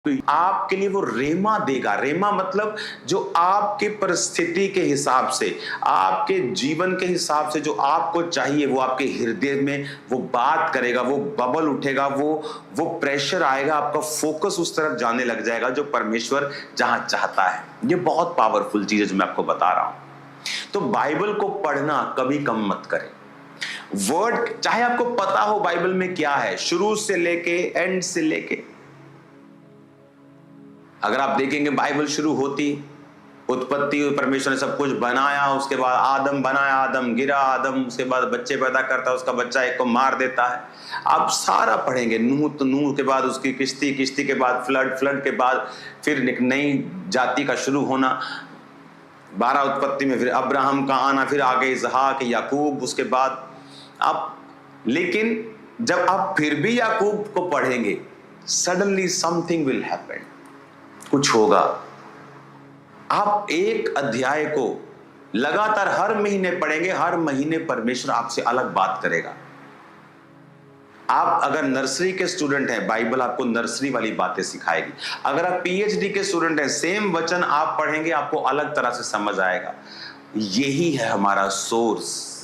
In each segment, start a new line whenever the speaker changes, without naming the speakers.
तो आपके लिए वो रेमा देगा। रेमा मतलब जो आपके परिस्थिति के हिसाब से, आपके जीवन के हिसाब से जो आपको चाहिए, वो आपके हृदय में वो बात करेगा, वो बबल उठेगा, वो प्रेशर आएगा, आपका फोकस उस तरफ जाने लग जाएगा जो परमेश्वर जहां चाहता है। ये बहुत पावरफुल चीज है जो मैं आपको बता रहा हूं। तो बाइबल को पढ़ना कभी कम मत करें। वर्ड चाहे आपको पता हो बाइबल में क्या है, शुरू से लेके एंड से लेके, अगर आप देखेंगे बाइबल शुरू होती उत्पत्ति, परमेश्वर ने सब कुछ बनाया, उसके बाद आदम बनाया, आदम गिरा, आदम उसके बाद बच्चे पैदा करता है, उसका बच्चा एक को मार देता है। आप सारा पढ़ेंगे, नूह, तो नूह के बाद उसकी किश्ती, किश्ती के बाद फ्लड, फ्लड के बाद फिर एक नई जाति का शुरू होना, 12 उत्पत्ति में फिर अब्राहम का आना, फिर आगे इसहाक, याकूब, उसके बाद आप। लेकिन जब आप फिर भी याकूब को पढ़ेंगे, सडनली समथिंग विल हैपन, कुछ होगा। आप एक अध्याय को लगातार हर महीने पढ़ेंगे, हर महीने परमेश्वर आपसे अलग बात करेगा। आप अगर नर्सरी के स्टूडेंट हैं, बाइबल आपको नर्सरी वाली बातें सिखाएगी। अगर आप पीएचडी के स्टूडेंट हैं, सेम वचन आप पढ़ेंगे, आपको अलग तरह से समझ आएगा। यही है हमारा सोर्स,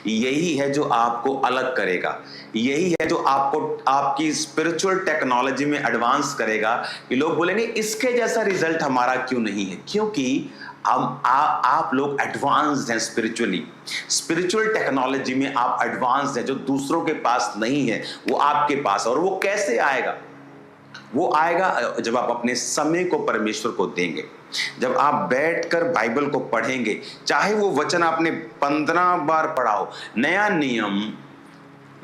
यही है जो आपको अलग करेगा, यही है जो आपको आपकी स्पिरिचुअल टेक्नोलॉजी में एडवांस करेगा कि लोग बोलेंगे इसके जैसा रिजल्ट हमारा क्यों नहीं है। क्योंकि आप लोग एडवांस्ड हैं स्पिरिचुअली, स्पिरिचुअल टेक्नोलॉजी में आप एडवांस्ड हैं, जो दूसरों के पास नहीं है वो आपके पास। और वो कैसे आएगा? वो आएगा जब आप अपने समय को परमेश्वर को देंगे, जब आप बैठकर बाइबल को पढ़ेंगे। चाहे वो वचन आपने 15 बार पढ़ा हो। नया नियम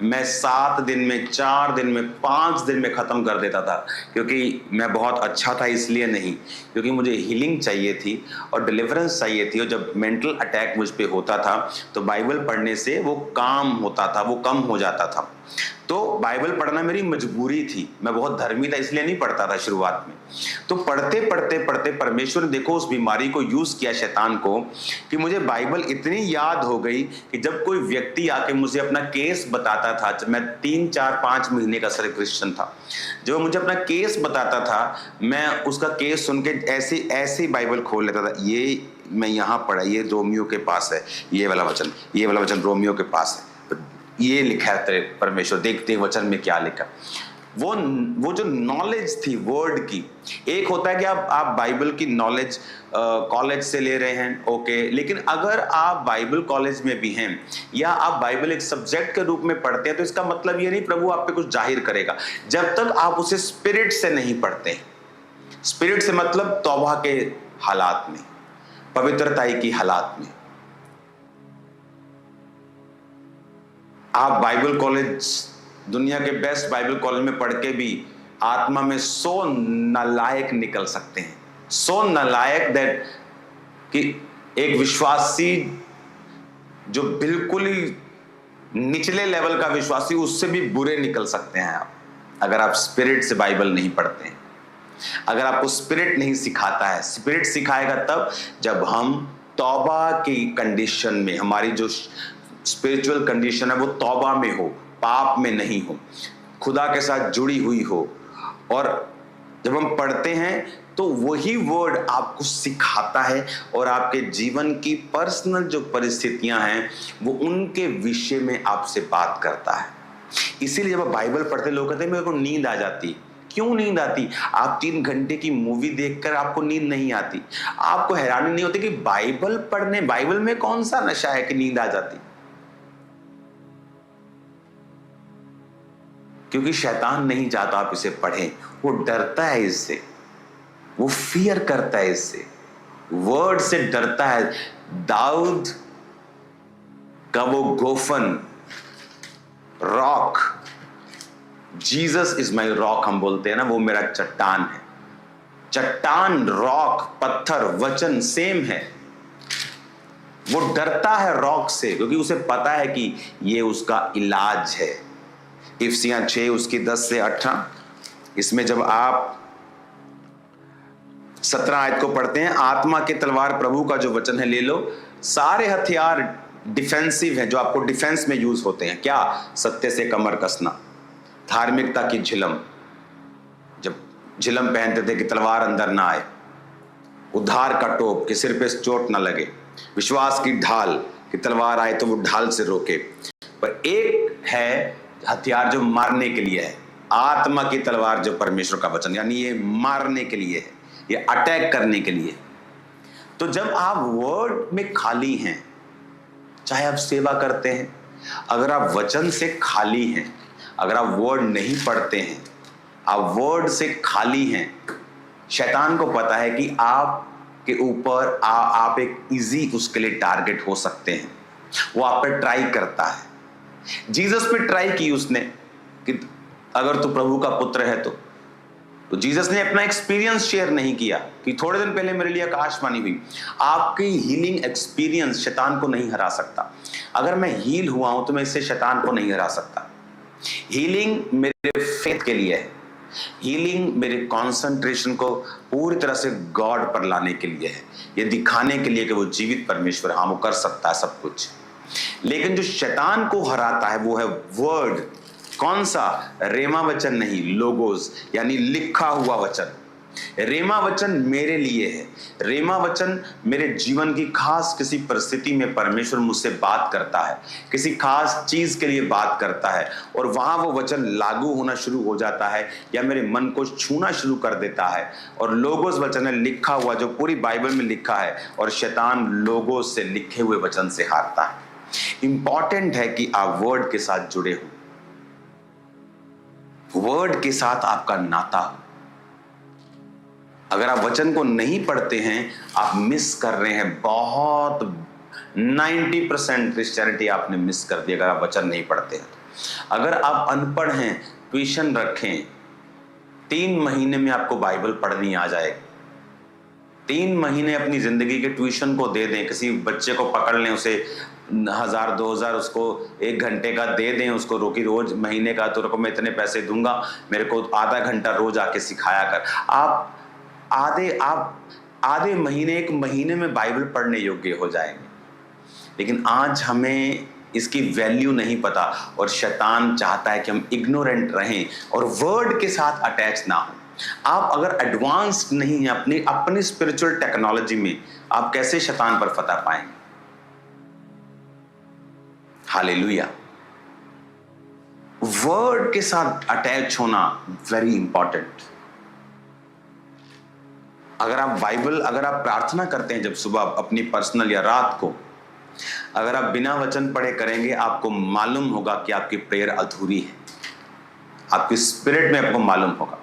मैं 7 दिन में, 4 दिन में, 5 दिन में खत्म कर देता था, क्योंकि मैं बहुत अच्छा था इसलिए नहीं, क्योंकि मुझे हीलिंग चाहिए थी और डिलीवरेंस चाहिए थी। और जब मेंटल अटैक मुझ पे होता था तो बाइबल पढ़ने से वो काम होता था, वो कम हो जाता था। तो बाइबल पढ़ना मेरी मजबूरी थी, मैं बहुत धर्मी था इसलिए नहीं पढ़ता था शुरुआत में। तो पढ़ते पढ़ते पढ़ते परमेश्वर ने देखो उस बीमारी को यूज किया, शैतान को, कि मुझे बाइबल इतनी याद हो गई कि जब कोई व्यक्ति आके मुझे अपना केस बताता था, जब मैं 3, 4, 5 महीने का सर क्रिश्चियन था, जब मुझे अपना केस बताता था, मैं उसका केस सुन के ऐसे ऐसे बाइबल खोल लेता था। ये मैं यहाँ पढ़ा, ये रोमियो के पास है, ये वाला वचन रोमियो के पास है, ये लिखा है तेरे परमेश्वर, देखते वचन में क्या लिखा। वो जो नॉलेज थी वर्ड की, एक होता है कि आप बाइबल की नॉलेज कॉलेज से ले रहे हैं, ओके, लेकिन अगर आप बाइबल कॉलेज में भी हैं या आप बाइबल एक सब्जेक्ट के रूप में पढ़ते हैं, तो इसका मतलब ये नहीं प्रभु आप पे कुछ जाहिर करेगा, जब तक आप उसे स्पिरिट से नहीं पढ़ते। स्पिरिट से मतलब तौबा के हालात में, पवित्रताई की हालात में। आप बाइबल कॉलेज, दुनिया के बेस्ट बाइबल कॉलेज में पढ़ के भी आत्मा में 100 नालायक निकल सकते हैं। 100 नालायक दैट कि एक विश्वासी जो बिल्कुल ही निचले लेवल का विश्वासी, उससे भी बुरे निकल सकते हैं आप, अगर आप स्पिरिट से बाइबल नहीं पढ़ते हैं, अगर आपको स्पिरिट नहीं सिखाता है। स्पिरिट सिखाएगा तब जब हम तौबा की कंडीशन में, हमारी जो स्पिरिचुअल कंडीशन है वो तौबा में हो, पाप में नहीं हो, खुदा के साथ जुड़ी हुई हो। और जब हम पढ़ते हैं तो वही वर्ड आपको सिखाता है और आपके जीवन की पर्सनल जो परिस्थितियां हैं वो उनके विषय में आपसे बात करता है। इसीलिए जब आप बाइबल पढ़ते, लोग कहते हैं मेरे को नींद आ जाती। क्यों नींद आती? आप 3 घंटे की मूवी देखकर आपको नींद नहीं आती। आपको हैरानी नहीं होती कि बाइबल पढ़ने, बाइबल में कौन सा नशा है कि नींद आ जाती? क्योंकि शैतान नहीं चाहता आप इसे पढ़ें, वो डरता है इससे, वो फियर करता है इससे, वर्ड से डरता है। दाऊद का वो गोफन, rock, Jesus is my rock हम बोलते हैं ना, वो मेरा चट्टान है। चट्टान, रॉक, पत्थर, वचन सेम है। वो डरता है रॉक से क्योंकि उसे पता है कि ये उसका इलाज है। इफिसियां 6 उसकी 10 से 18, इसमें जब आप 17 आयत को पढ़ते हैं, आत्मा के तलवार प्रभु का जो वचन है ले लो। सारे हथियार डिफेंसिव हैं जो आपको डिफेंस में यूज होते हैं। क्या? सत्य से कमर कसना, धार्मिकता की झिलम, जब झिलम पहनते थे कि तलवार अंदर ना आए, उद्धार का टोप कि सिर पे चोट ना लगे, विश्वास की ढाल कि तलवार आए तो वो ढाल से रोके। पर एक है हथियार जो मारने के लिए है, आत्मा की तलवार जो परमेश्वर का वचन, यानी ये मारने के लिए है, ये अटैक करने के लिए। तो जब आप वर्ड में खाली हैं, चाहे आप सेवा करते हैं, अगर आप वचन से खाली हैं, अगर आप वर्ड नहीं पढ़ते हैं, आप वर्ड से खाली हैं, शैतान को पता है कि आपके ऊपर आप एक इजी उसके लिए टारगेट हो सकते हैं। वो आप पर ट्राई करता है। जीसस पे ट्राई की उसने कि अगर तू प्रभु का पुत्र है तो जीसस ने अपना एक्सपीरियंस शेयर नहीं किया कि थोड़े दिन पहले मेरे लिए आकाशवाणी हुई। आपकी हीलिंग एक्सपीरियंस शैतान को नहीं हरा सकता। अगर मैं हील हुआ हूं तो मैं इससे शैतान को नहीं हरा सकता। हीलिंग मेरे फेथ के लिए है, हीलिंग मेरे कंसंट्रेशन को पूरी तरह से गॉड पर लाने के लिए है, ये दिखाने के लिए कि वो जीवित परमेश्वर, हाँ वो कर सकता है सब कुछ। लेकिन जो शैतान को हराता है वो है वर्ड। कौन सा? रेमा वचन नहीं, लोगोस, यानी लिखा हुआ वचन। रेमा वचन मेरे लिए है। रेमा वचन मेरे जीवन की खास किसी परिस्थिति में परमेश्वर मुझसे बात करता है, किसी खास चीज के लिए बात करता है, और वहां वो वचन लागू होना शुरू हो जाता है या मेरे मन को छूना शुरू कर देता है। और लोगोस वचन है लिखा हुआ, जो पूरी बाइबल में लिखा है, और शैतान लोगोस से लिखे हुए वचन से हारता है। इंपॉर्टेंट है कि आप वर्ड के साथ जुड़े हो, वर्ड के साथ आपका नाता हो। अगर आप वचन को नहीं पढ़ते हैं, आप मिस कर रहे हैं बहुत 90% क्रिश्चियनिटी आपने मिस कर दी अगर आप वचन नहीं पढ़ते हैं। अगर आप अनपढ़ हैं, ट्यूशन रखें, 3 महीने में आपको बाइबल पढ़नी आ जाएगी। 3 महीने अपनी जिंदगी के ट्यूशन को दे दें, किसी बच्चे को पकड़ लें, उसे 1000-2000 उसको 1 घंटे का दे दें उसको, रोकी रोज महीने का, तो मैं इतने पैसे दूंगा, मेरे को आधा घंटा रोज आके सिखाया कर। आप आधे महीने, 1 महीने में बाइबल पढ़ने योग्य हो जाएंगे। लेकिन आज हमें इसकी वैल्यू नहीं पता, और शैतान चाहता है कि हम इग्नोरेंट रहें और वर्ड के साथ अटैच ना हो। आप अगर एडवांस्ड नहीं हैं अपनी स्पिरिचुअल टेक्नोलॉजी में, आप कैसे शैतान पर फतह पाएंगे? हालेलुया। वर्ड के साथ अटैच होना वेरी इंपॉर्टेंट। अगर आप प्रार्थना करते हैं जब सुबह अपनी पर्सनल या रात को, अगर आप बिना वचन पढ़े करेंगे, आपको मालूम होगा कि आपकी प्रेयर अधूरी है। आपकी स्पिरिट में आपको मालूम होगा।